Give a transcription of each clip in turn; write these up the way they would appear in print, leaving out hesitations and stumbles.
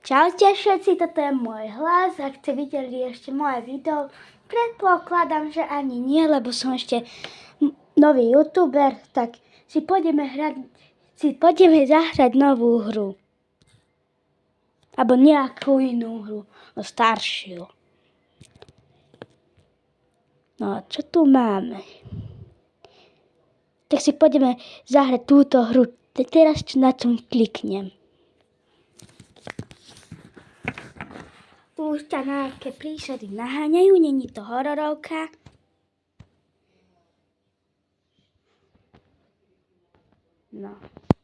Čaute všetci, toto je môj hlas. Ak ste videli ešte moje video, predpokladám, že ani nie, lebo som ešte nový youtuber, tak si pôjdeme zahrať novú hru. Alebo nejakú inú hru, no staršiu. No, čo tu máme? Tak si pôjdeme zahrať túto hru. Teraz na tom kliknem. Tu už ťa nejaké príšery naháňajú, není to hororovka. No.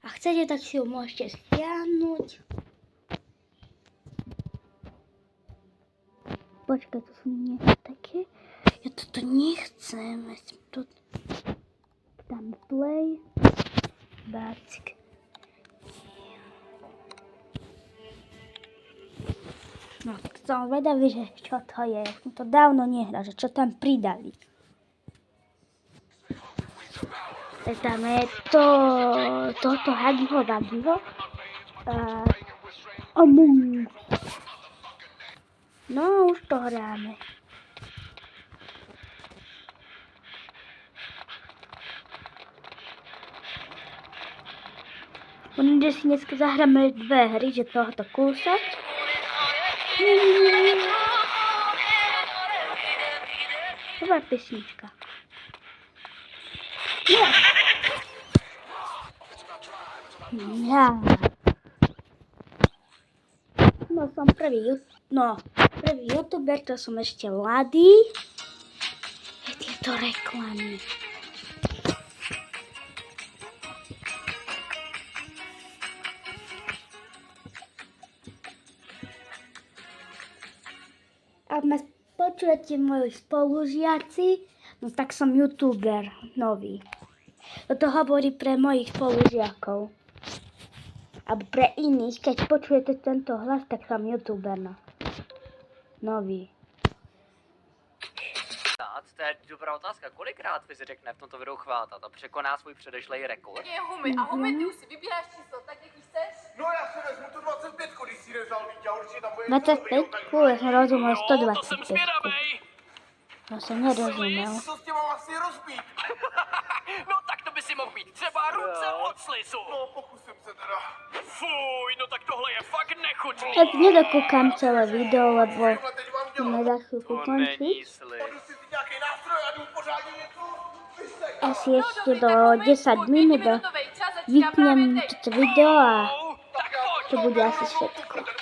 A chcete, tak si ju môžete stiahnuť. Počkaj, to sú niečo také. Ja toto nechcem. Tam play. Bácik. No, som vedavý, že čo to je. Som to dávno nehral, že čo tam pridali. Tam je toto Hagiho Vagiho. Among Us. No, už to hráme. Že si dneska zahráme dve hry, že tohoto kúsok. Dobrá pesnička. Ja. No som prvý youtuber, to som ešte mladý. Tieto reklamy. Ak ma počujete moji spolužiaci, no tak som youtuber nový. Toto hovorí pre mojich spolužiakov. Alebo pre iných, keď počujete tento hlas, tak som youtuber nový. To je dobrá otázka. Kolikrát Fizzy řekne v tomto videu chvátat a překoná svůj předešlej rekord? Je Humy. A Humy, ty už si vybíráš číslo, tak jak chceš? No já si vezmu tu 25, když si nevzal Vítě, určitě tam bude 25? Já jsem rozuměl To 125. jsem zvědavej. To jsem nerozuměl. Co s těma vlastně rozbít? No tak to by si mohl mít třeba ruce od slizu. No pokusím se teda. Fuj, no tak tohle je fakt nechutný. Tak nedokoukám celé video, lebo Tohle teď mám dělat. mi za chvíľku To končí. není sliz. Padu si ty nějaký nástroj a jdu pořádně něco vysek. Asi ešte do 10 minút vypnem toto video a Tak pojď. to bude asi všetko. Ten bude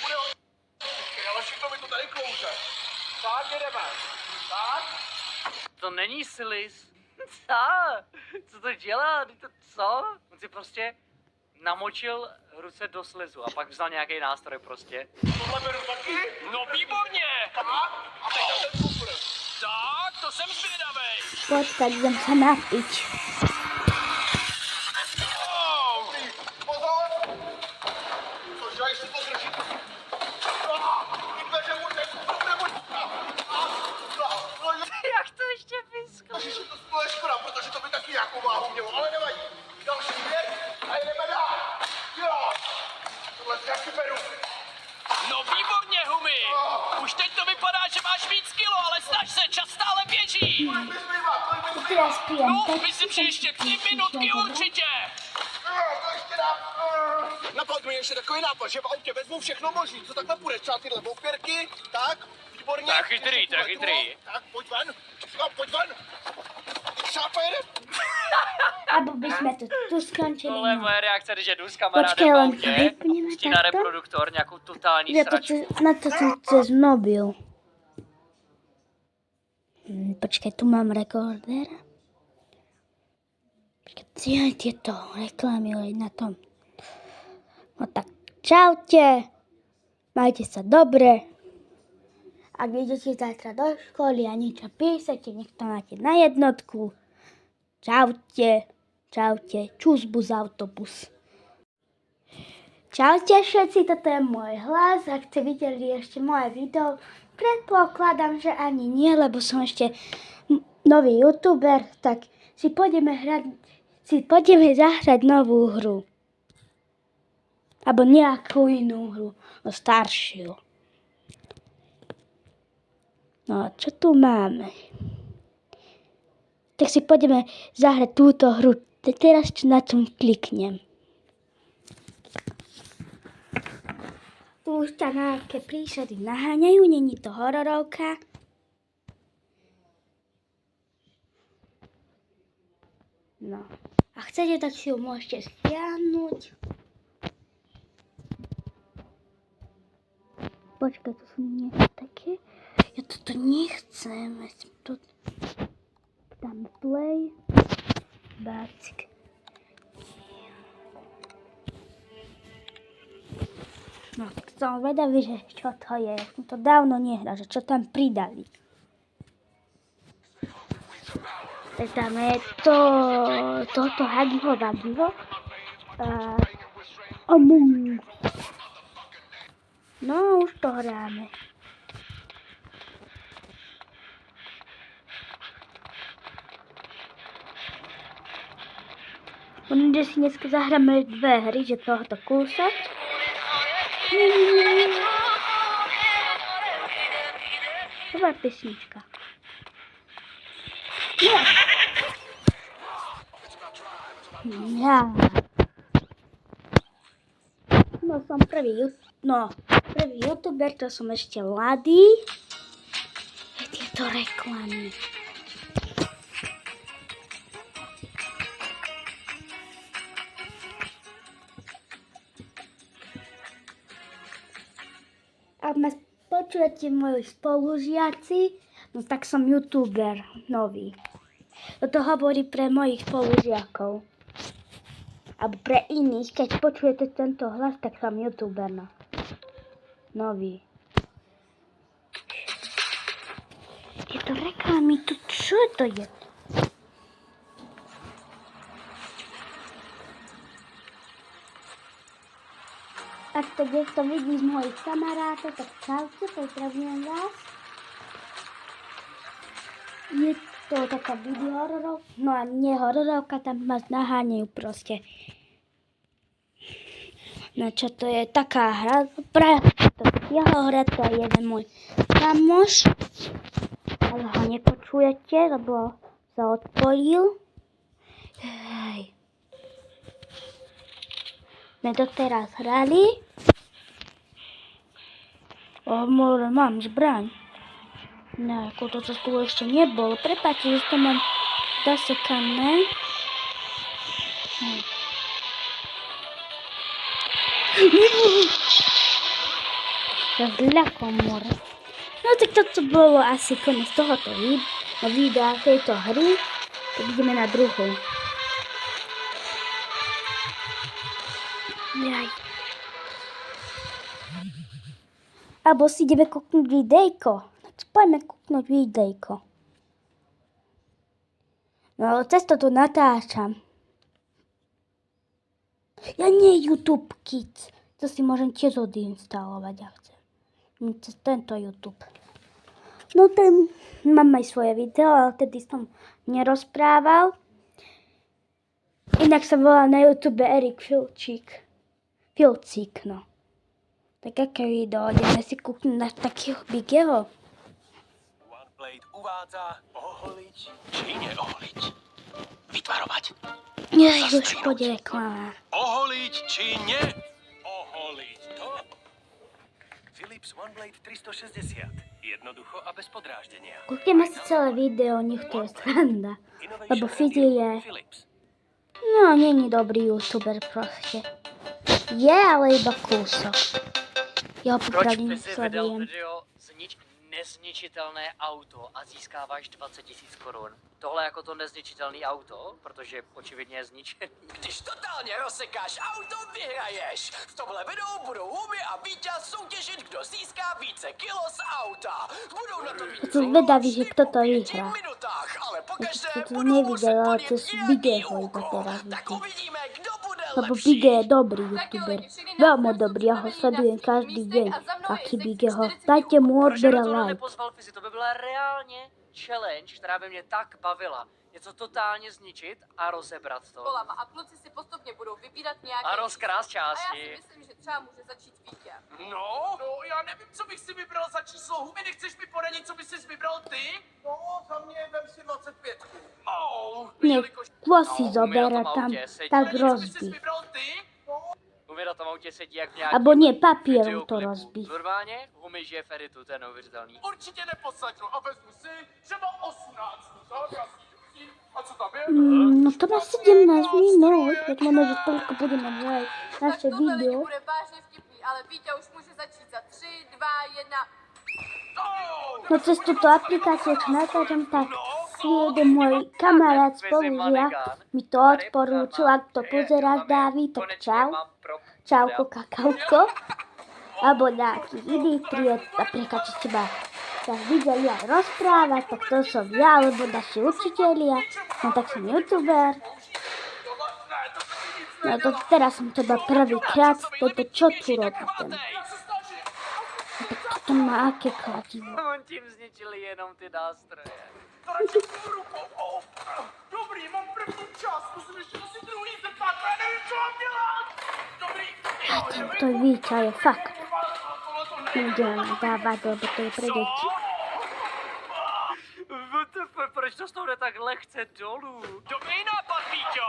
Počkej, ale všechno mi to tady klouže. Tak jdeme. Tak. To není sliz. Co? Co to dělá? Co? On si prostě namočil ruce do slizu a pak vzal nějaký nástroj prostě. Tohle beru taky. No výborně! Tak. A teď na ten kufr. Tak, to jsem zvědavej. Počkať, idem sa napiť. Pozor! Cože, ještě to drží. Ty dveře mu nebuď. Jak to ještě vysklo? Ježiši, to je škoda, protože to by taky nějakou váhu mělo, ale nevadí. Další věc a jdeme dál. Jo, tohle si taky beru. No výborně, Humy! Už teď to vypadá, že máš víc kilo, ale snaž se, čas stále běží! Kolik mi zbývá, kolik mi zbývá? Teraz pijem No, Pepsi, myslím, že ještě 3 minutky určitě! To ještě dám. Napadl mi ještě takový nápad, že v autě vezmu všechno možný, co takhle půjde, třeba tyhle boupěrky, tak, výborně. Tak chytrý, tak chytrý. Tak, pojď ven, no, pojď ven. Šáper. Abo by sme to tu skončili. Tohle je No. moje reakce, když jedu s Počkej, kamarádem v len to autě, vypneme pustí na takto. reproduktor nějakou totální Ja to sračku. natočím cez mobil. Počkaj, tu mám rekorder. Počkaj, tieto reklamy na tom. No tak, čaute. Majte sa dobre. Ak idete zajtra do školy a niečo píšete, nech to máte na jednotku. Čaute. Čaute. Čus bus autobus. Čaute všetci, toto je môj hlas. Ak ste videli ešte moje video, predpokladám, že ani nie, lebo som ešte nový youtuber, tak si pôjdeme zahrať novú hru. Alebo nejakú inú hru, no staršiu. No a čo tu máme? Tak si poďme zahrať túto hru. Teraz na tom kliknem. Tu už ťa nejaké príšery naháňajú, není to hororovka. No. A chcete, tak si ju môžete stiahnuť. Počkaj, to sú niečo také. Ja toto nechcem. Tam play. Bácik. No, som vedavý, že čo to je. Ja som to dávno nehral, že čo tam pridali. Tak tam je toto Hagiho Vagiho. Among Us. No, už to hráme. Že si dneska zahráme dve hry, že tohoto kúsok. Dobrá pesnička. Ja. No som prvý youtuber, to som ešte mladý. Tieto reklamy. Ak ma počujete moji spolužiaci, no tak som youtuber nový. Toto hovorí pre mojich spolužiakov. Alebo pre iných, keď počujete tento hlas, tak som youtuber nový. Tieto reklamy, čo to je? Ak to niekto vidí z mojich kamarátov, tak čaute, pozdravujem vás. Je to taká videohororovka, no a nie hororovka, tam ma naháňajú proste. No čo to je, taká hra, jeho hra, to je jeden môj kamoš, ale ho nepočujete, lebo sa odpojil. Hej. My to teraz hrali. Mám zbraň. Ne, toto tu ešte nebolo. Prepáčte, že to mám zasekané. Zľakomor. No tak toto bolo asi koniec tohoto videa, tejto hry. Tak ideme na druhú. Jaj. Alebo si ideme kúknúť videjko. Tak poďme kúknúť videjko. No ale cez to tu natáčam. Ja nie YouTube Kids. To si môžem tiež odinstalovať, ja chcem. Cez tento YouTube. No ten mám aj svoje video, ale tedy som nerozprával. Inak sa volá na YouTube Erik Filcík, no. Tak aké video? Ideme si kúknúť na takého bigého. OneBlade uvádza oholiť či neoholiť. Vytvarovať. Nech už pôjde reklama. Oholiť či neoholiť. To Philips OneBlade 360. Jednoducho a bez podráždenia. Kúkneme si celé video, nech to je sranda. Lebo Fizi je... Philips. No, není dobrý youtuber proste. Je, ale iba kúsok. Já Proč popravím by si vydal sledujem. video znič nezničitelné auto a získáváš 20 000 korun? Tohle jako to nezničitelné auto, protože očividně je zničený. Když totálně rozsekáš auto, vyhraješ. V tomhle videu budou Huby a Víťaz soutěžit, kdo získá více kilo z auta. Budou na to mít To zvedavý, že kto to po 5 vyhrá. minutách, ale pokaždé Ja to budou muset nevidela, ale plnit cez nějaký video iba úkol. teraz Tak vidím. uvidíme, kdo bude Lebo lepší. Bige je dobrý youtuber. Veľmi dobrý, ja ho sledujem každý deň. Aký Bigeho. Dajte mu Proč odber by a tohle like. nepozval Fizi? To by byla reálně challenge, která by mě tak bavila. něco totálně zničit a rozebrat to. Kolama a kluci si postupně budou vybírat nějaké A rozkrást číslo. A já části. si myslím, že třeba může začít Vítě. No, já nevím, co bych si vybral za číslo. Huby, nechceš mi poradit, co bys si vybral ty? No, za mě vem si 25. Nie, włosy No, zabera umie na tam, autě sedět. tak Co bys si rozbij. vybral ty? Humy na tom autě sedí jak v nějakým Albo nie, papierem to videoklipu. rozbij. Normálně Humy žije v editu, to je neuvěřitelný. Určitě neposaďu a vezmu si třeba 18. Tak, jasný. A co tam je? No to na 17 minut, jak máme, že toľko bude nahrávať Tak naše tohle lidi video. bude vážně vtipný, ale Vítě už může začít za 3, 2, 1. No cez túto aplikáciu, čo natáčam, tak si jeden môj kamarát z Polížia mi to odporúčil, ak to pozeráš, Dávid, tak čau. Čauko, kakauko. Alebo nejaký iný tried, napríklad, či teba sa videli aj rozprávať, tak to som ja, alebo naši učitelia. No tak som youtuber. No to teraz som to dal prvýkrát, toto čo tu robíte? To má aké kladivo. On tím zničili jenom ty nástroje. To radši půl rukou. Dobrý, mám první čas, musím ještě asi druhý zeptat, já nevím, co mám dělat. Dobrý. To Víťa je fakt. Nebudeme dávať, lebo to je pre deti. WTF, proč to stoude tak lehce dolů? Dobrý nápad, Víťo.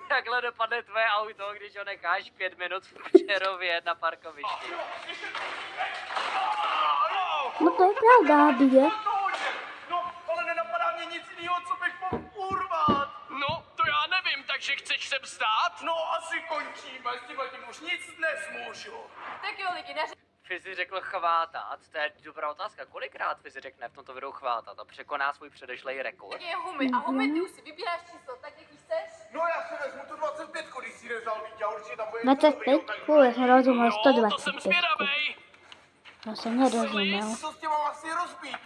Takhle dopadne tvoje auto, když ho necháš 5 minut v Přerově na parkovišti. No to je pravda, Abie. No, ale nenapadá mě nic jiného, co bych mohl urvat. No, to já nevím, takže chceš sem stát? No, asi končíme, s tímhletím už nic nezmůžu. Tak jo lidi, Fizi řekl chvátat, to je dobrá otázka. Kolikrát Fizi řekne v tomto videu chvátat a překoná svůj předešlej rekord? je Humy a Humy, ty už si vybíráš číslo, tak jak chceš. No já si vezmu tu 25, když si rezal Vítě, určitě tam bude 25? Já som rozumel No, to jsem 125. zvědavej. To som nerozumel. Co s tím mám asi rozbít?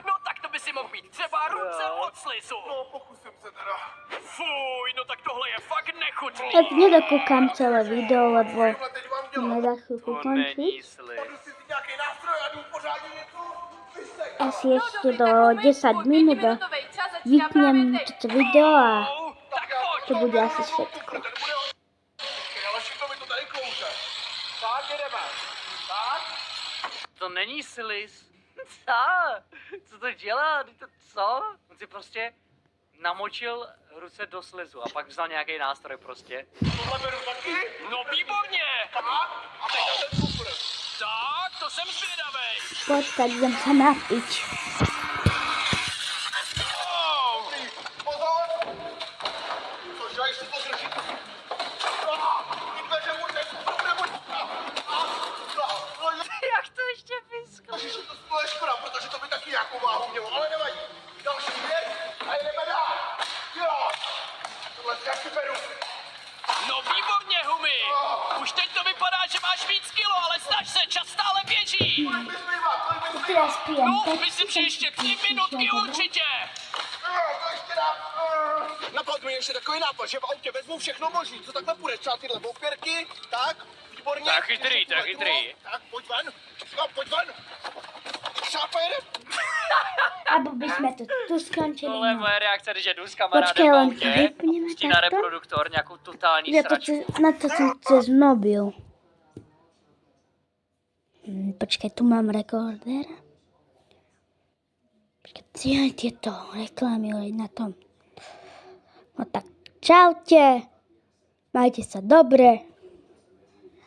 No, tak to by si mohl být třeba ruce od slizu. No, pokusím se teda. Fuj, no tak tohle je fakt nechutný. Tak nedokúkam celé video, lebo A teď mám dělat. ideme za chvíľku To není končiť. sliz. Jdu si vzít nějaký nástroj a jdu pořádně něco vysek. Asi ešte do 10 minút vypnem toto video a Tak pojď. to bude asi všetko. Ten bude ale všechno mi to tady klouže. Tak jedeme. Tak. To není sliz. Co to dělá? Co? On si prostě namočil ruce do slizu a pak vzal nějaký nástroj prostě. Tohle beru taky. No výborně. Tak. A teď na ten kufr. Tak, to jsem zvědavej. Počkať, idem sa napiť. Oh. Ty, pozor. Cože, ještě to drží. Ty dveře může. Jak to ještě vysklo? Ježiši, to je škoda, protože to by taky nějakou váhu mělo, ale nevadí. Další věc a jdeme dál. Jo. Tohle si taky beru. No výborně, Humy. Už teď to vypadá, že máš víc kilo, ale snaž se, čas stále běží. Kolik mi zbývá? Kolik mi zbývá? Teraz pijem No, Pepsi, myslím, že ještě 3 minutky určitě. To ještě dám. Napadl mi ještě takový nápad, že v autě vezmu všechno možný, co takhle půjde, třeba tyhle opěrky, tak, výborně. To je chytrý, to je chytrý. Tak, pojď ven, no, pojď ven. Šápa jede. Abo by sme to tu skončili. Tohle je No. moje reakce, když jedu s Počkej, kamarádem v len to autě, vypneme pustí na takto. reproduktor nějakou totální Ja to sračku. na to som cez mobil. Počkaj, tu mám rekorder. Počkaj, tieto reklamy na tom. No tak, čaute. Majte sa dobre.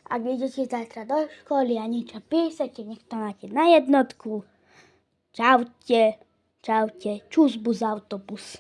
Ak idete zajtra do školy a niečo píšete, nech to máte na jednotku. Čaute. Čaute. Čus bus autobus.